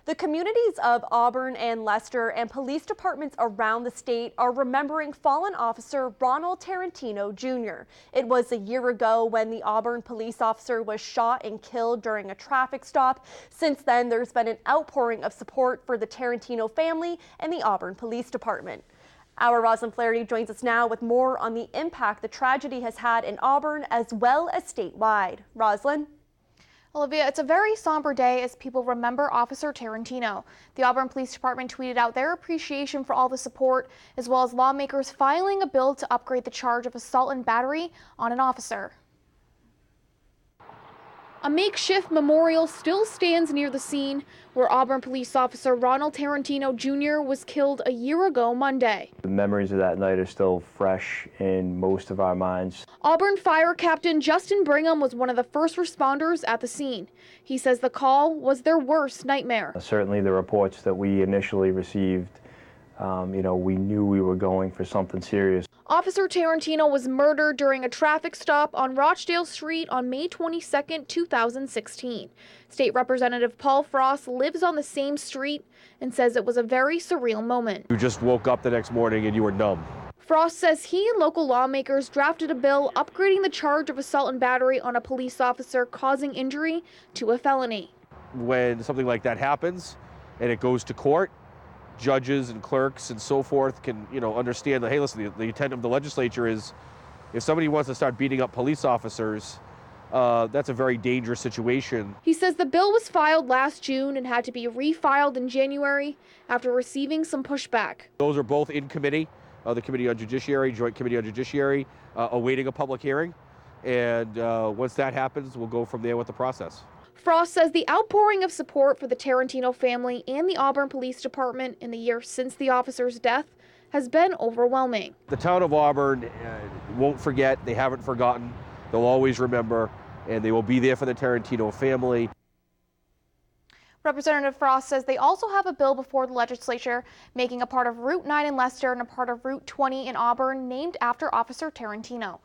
The communities of Auburn and Leicester and police departments around the state are remembering fallen Officer Ronald Tarentino Jr. It was a year ago when the Auburn police officer was shot and killed during a traffic stop. Since then, there's been an outpouring of support for the Tarentino family and the Auburn Police Department. Our Roslyn Flaherty joins us now with more on the impact the tragedy has had in Auburn as well as statewide. Roslyn? Olivia, it's a very somber day as people remember Officer Tarentino. The Auburn Police Department tweeted out their appreciation for all the support, as well as lawmakers filing a bill to upgrade the charge of assault and battery on an officer. A makeshift memorial still stands near the scene where Auburn police officer Ronald Tarentino Jr. was killed a year ago Monday. The memories of that night are still fresh in most of our minds. Auburn Fire Captain Justin Brigham was one of the first responders at the scene. He says the call was their worst nightmare. Certainly the reports that we initially received, we knew we were going for something serious. Officer Tarentino was murdered during a traffic stop on Rochdale Street on May 22, 2016. State Representative Paul Frost lives on the same street and says it was a very surreal moment. You just woke up the next morning and you were numb. Frost says he and local lawmakers drafted a bill upgrading the charge of assault and battery on a police officer causing injury to a felony. When something like that happens and it goes to court, judges and clerks and so forth can, understand that, hey, listen, the intent of the legislature is if somebody wants to start beating up police officers, that's a very dangerous situation. He says the bill was filed last June and had to be refiled in January after receiving some pushback. Those are both in committee, the Committee on Judiciary, Joint Committee on Judiciary, awaiting a public hearing. And once that happens, we'll go from there with the process. Frost says the outpouring of support for the Tarentino family and the Auburn Police Department in the year since the officer's death has been overwhelming. The town of Auburn won't forget, they haven't forgotten, they'll always remember, and they will be there for the Tarentino family. Representative Frost says they also have a bill before the legislature making a part of Route 9 in Leicester and a part of Route 20 in Auburn named after Officer Tarentino.